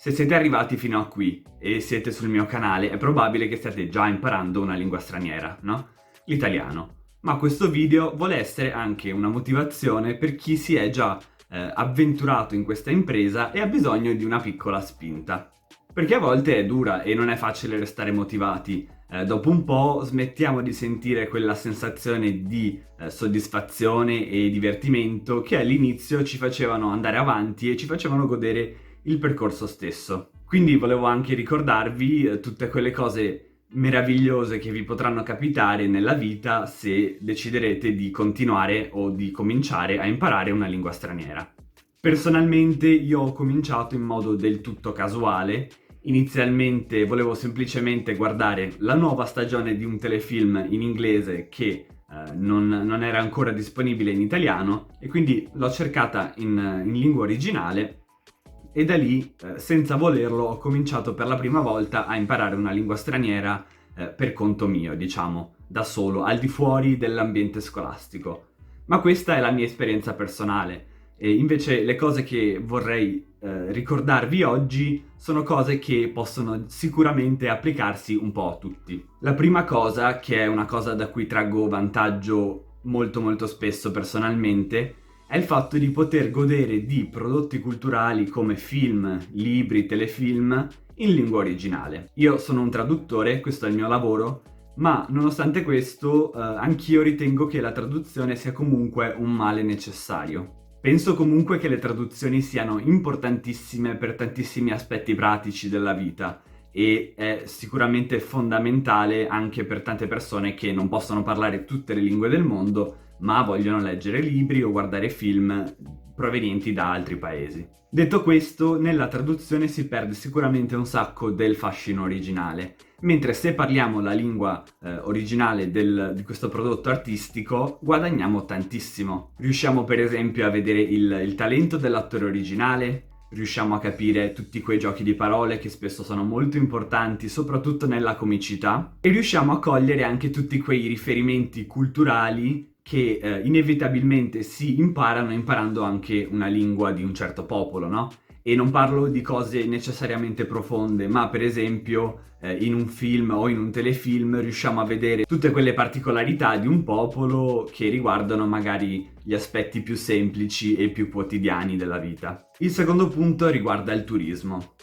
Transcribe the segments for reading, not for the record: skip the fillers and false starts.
Se siete arrivati fino a qui e siete sul mio canale, è probabile che stiate già imparando una lingua straniera, no? L'italiano. Ma questo video vuole essere anche una motivazione per chi si è già avventurato in questa impresa e ha bisogno di una piccola spinta. Perché a volte è dura e non è facile restare motivati. Dopo un po' smettiamo di sentire quella sensazione di soddisfazione e divertimento che all'inizio ci facevano andare avanti e ci facevano godere il percorso stesso. Quindi volevo anche ricordarvi tutte quelle cose meravigliose che vi potranno capitare nella vita se deciderete di continuare o di cominciare a imparare una lingua straniera. Personalmente io ho cominciato in modo del tutto casuale. Inizialmente volevo semplicemente guardare la nuova stagione di un telefilm in inglese che non era ancora disponibile in italiano e quindi l'ho cercata in lingua originale e da lì, senza volerlo, ho cominciato per la prima volta a imparare una lingua straniera per conto mio, diciamo, da solo, al di fuori dell'ambiente scolastico. Ma questa è la mia esperienza personale. E invece le cose che vorrei ricordarvi oggi sono cose che possono sicuramente applicarsi un po' a tutti. La prima cosa, che è una cosa da cui traggo vantaggio molto molto spesso personalmente, è il fatto di poter godere di prodotti culturali come film, libri, telefilm in lingua originale. Io sono un traduttore, questo è il mio lavoro, ma nonostante questo anch'io ritengo che la traduzione sia comunque un male necessario. Penso comunque che le traduzioni siano importantissime per tantissimi aspetti pratici della vita e è sicuramente fondamentale anche per tante persone che non possono parlare tutte le lingue del mondo, ma vogliono leggere libri o guardare film provenienti da altri paesi. Detto questo, nella traduzione si perde sicuramente un sacco del fascino originale, mentre se parliamo la lingua originale di questo prodotto artistico guadagniamo tantissimo. Riusciamo per esempio a vedere il talento dell'attore originale, riusciamo a capire tutti quei giochi di parole che spesso sono molto importanti, soprattutto nella comicità, e riusciamo a cogliere anche tutti quei riferimenti culturali che inevitabilmente si imparano imparando anche una lingua di un certo popolo, no? E non parlo di cose necessariamente profonde, ma per esempio in un film o in un telefilm riusciamo a vedere tutte quelle particolarità di un popolo che riguardano magari gli aspetti più semplici e più quotidiani della vita. Il secondo punto riguarda il turismo.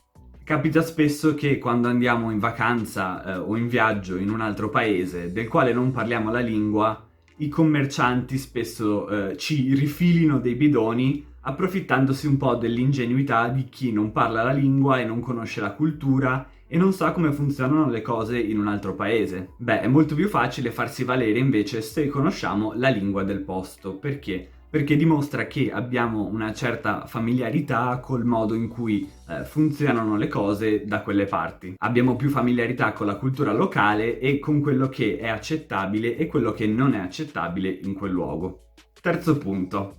Capita spesso che quando andiamo in vacanza o in viaggio in un altro paese del quale non parliamo la lingua, i commercianti spesso ci rifilino dei bidoni approfittandosi un po' dell'ingenuità di chi non parla la lingua e non conosce la cultura e non sa come funzionano le cose in un altro paese. Beh, è molto più facile farsi valere invece se conosciamo la lingua del posto. Perché? Perché dimostra che abbiamo una certa familiarità col modo in cui funzionano le cose da quelle parti. Abbiamo più familiarità con la cultura locale e con quello che è accettabile e quello che non è accettabile in quel luogo. Terzo punto.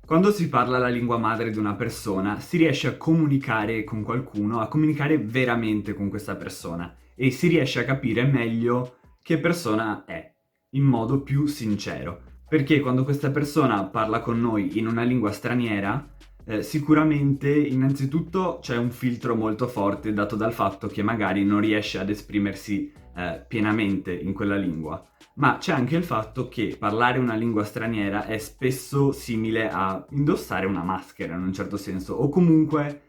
Quando si parla la lingua madre di una persona, si riesce a comunicare con qualcuno, a comunicare veramente con questa persona e si riesce a capire meglio che persona è, in modo più sincero. Perché quando questa persona parla con noi in una lingua straniera, sicuramente innanzitutto c'è un filtro molto forte dato dal fatto che magari non riesce ad esprimersi pienamente in quella lingua. Ma c'è anche il fatto che parlare una lingua straniera è spesso simile a indossare una maschera in un certo senso, o comunque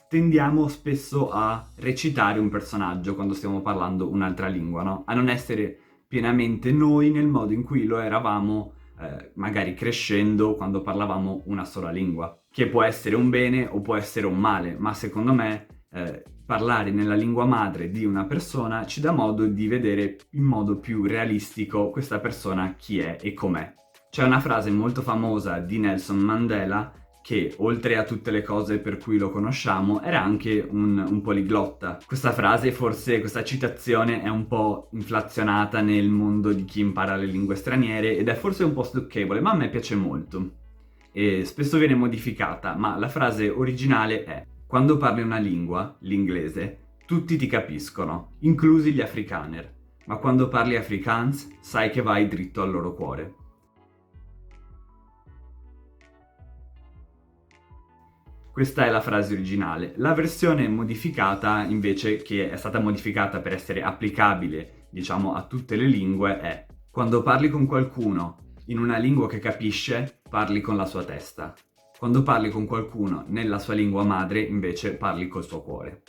tendiamo spesso a recitare un personaggio quando stiamo parlando un'altra lingua, no? A non essere pienamente noi nel modo in cui lo eravamo magari crescendo quando parlavamo una sola lingua, che può essere un bene o può essere un male, ma secondo me parlare nella lingua madre di una persona ci dà modo di vedere in modo più realistico questa persona chi è e com'è. C'è una frase molto famosa di Nelson Mandela che, oltre a tutte le cose per cui lo conosciamo, era anche un poliglotta. Questa frase, forse questa citazione, è un po' inflazionata nel mondo di chi impara le lingue straniere ed è forse un po' stucchevole, ma a me piace molto. E spesso viene modificata, ma la frase originale è: quando parli una lingua, l'inglese, tutti ti capiscono, inclusi gli afrikaner, ma quando parli afrikaans sai che vai dritto al loro cuore. Questa è la frase originale. La versione modificata, invece, che è stata modificata per essere applicabile, diciamo, a tutte le lingue, è: quando parli con qualcuno in una lingua che capisce, parli con la sua testa. Quando parli con qualcuno nella sua lingua madre, invece, parli col suo cuore.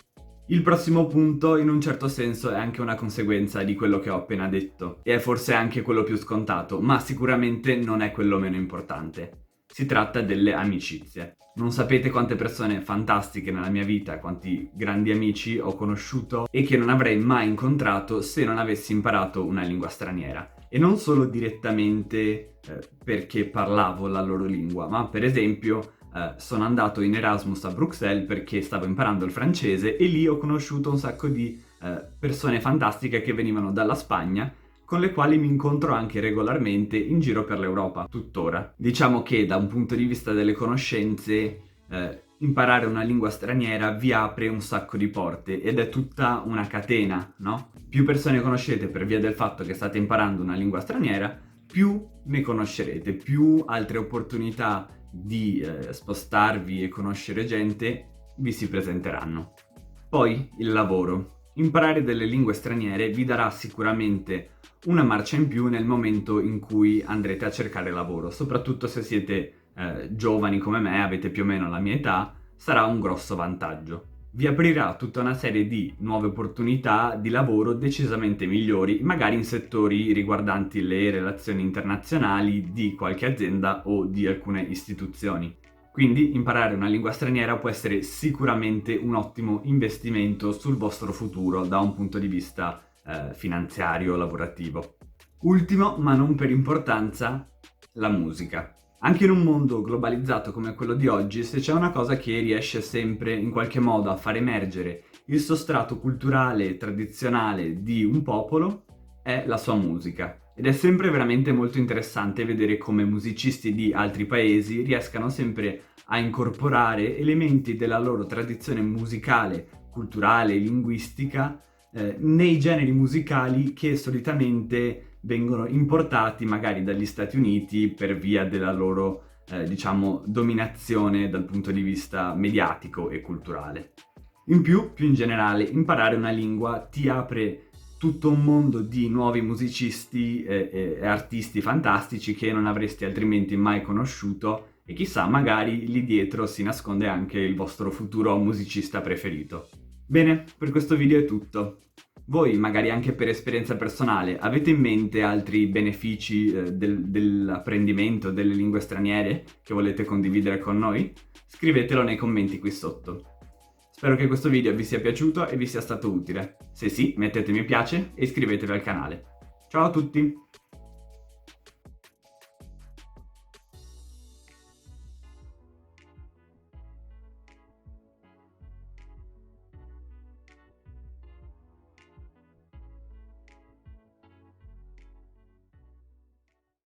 Il prossimo punto, in un certo senso, è anche una conseguenza di quello che ho appena detto, e è forse anche quello più scontato, ma sicuramente non è quello meno importante. Si tratta delle amicizie. Non sapete quante persone fantastiche nella mia vita, quanti grandi amici ho conosciuto e che non avrei mai incontrato se non avessi imparato una lingua straniera. E non solo direttamente perché parlavo la loro lingua, ma per esempio sono andato in Erasmus a Bruxelles perché stavo imparando il francese e lì ho conosciuto un sacco di persone fantastiche che venivano dalla Spagna, con le quali mi incontro anche regolarmente in giro per l'Europa, tuttora. Diciamo che da un punto di vista delle conoscenze, imparare una lingua straniera vi apre un sacco di porte ed è tutta una catena, no? Più persone conoscete per via del fatto che state imparando una lingua straniera, più ne conoscerete, più altre opportunità di spostarvi e conoscere gente vi si presenteranno. Poi il lavoro. Imparare delle lingue straniere vi darà sicuramente una marcia in più nel momento in cui andrete a cercare lavoro, soprattutto se siete giovani come me, avete più o meno la mia età, sarà un grosso vantaggio. Vi aprirà tutta una serie di nuove opportunità di lavoro decisamente migliori, magari in settori riguardanti le relazioni internazionali di qualche azienda o di alcune istituzioni. Quindi imparare una lingua straniera può essere sicuramente un ottimo investimento sul vostro futuro da un punto di vista finanziario, lavorativo. Ultimo, ma non per importanza, la musica. Anche in un mondo globalizzato come quello di oggi, se c'è una cosa che riesce sempre in qualche modo a far emergere il sostrato culturale e tradizionale di un popolo, è la sua musica. Ed è sempre veramente molto interessante vedere come musicisti di altri paesi riescano sempre a incorporare elementi della loro tradizione musicale, culturale e linguistica nei generi musicali che solitamente vengono importati magari dagli Stati Uniti per via della loro, diciamo, dominazione dal punto di vista mediatico e culturale. In più in generale, imparare una lingua ti apre tutto un mondo di nuovi musicisti e artisti fantastici che non avresti altrimenti mai conosciuto e chissà, magari lì dietro si nasconde anche il vostro futuro musicista preferito. Bene, per questo video è tutto. Voi, magari anche per esperienza personale, avete in mente altri benefici dell'apprendimento delle lingue straniere che volete condividere con noi? Scrivetelo nei commenti qui sotto. Spero che questo video vi sia piaciuto e vi sia stato utile. Se sì, mettete mi piace e iscrivetevi al canale. Ciao a tutti!